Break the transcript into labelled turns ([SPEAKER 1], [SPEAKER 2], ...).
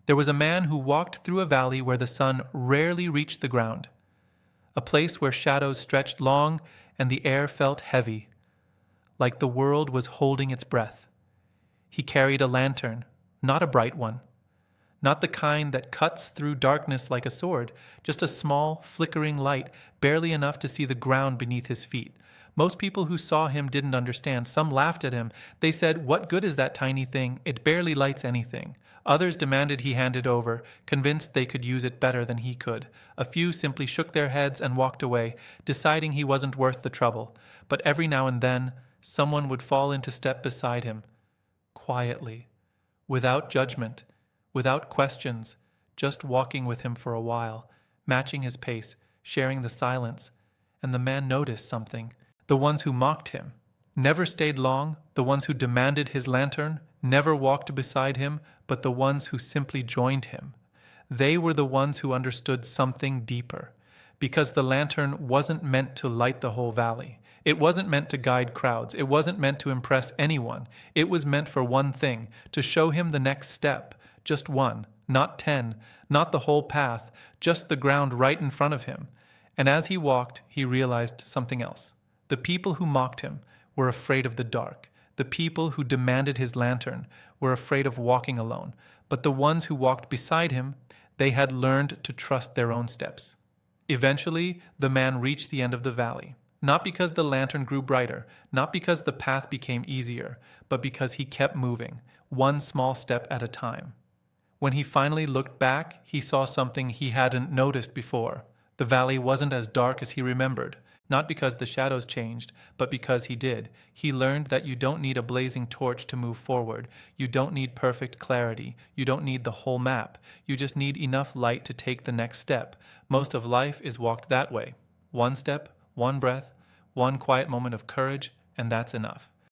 [SPEAKER 1] There was a man who walked through a valley where the sun rarely reached the ground, a place where shadows stretched long and the air felt heavy, like the world was holding its breath. He carried a lantern, not a bright one, not the kind that cuts through darkness like a sword, just a small, flickering light, barely enough to see the ground beneath his feet. Most people who saw him didn't understand. Some laughed at him. They said, "What good is that tiny thing? It barely lights anything." Others demanded he hand it over, convinced they could use it better than he could. A few simply shook their heads and walked away, deciding he wasn't worth the trouble. But every now and then, someone would fall into step beside him, quietly, without judgment, without questions, just walking with him for a while, matching his pace, sharing the silence. And the man noticed something. The ones who mocked him never stayed long. The ones who demanded his lantern never walked beside him, but the ones who simply joined him. They were the ones who understood something deeper. Because the lantern wasn't meant to light the whole valley. It wasn't meant to guide crowds. It wasn't meant to impress anyone. It was meant for one thing, to show him the next step. Just one, not 10, not the whole path, just the ground right in front of him. And as he walked, he realized something else. The people who mocked him were afraid of the dark. The people who demanded his lantern were afraid of walking alone. But the ones who walked beside him, they had learned to trust their own steps. Eventually, the man reached the end of the valley. Not because the lantern grew brighter, not because the path became easier, but because he kept moving, one small step at a time. When he finally looked back, he saw something he hadn't noticed before. The valley wasn't as dark as he remembered, not because the shadows changed, but because he did. He learned that you don't need a blazing torch to move forward. You don't need perfect clarity. You don't need the whole map. You just need enough light to take the next step. Most of life is walked that way. One step, one breath, one quiet moment of courage, and that's enough.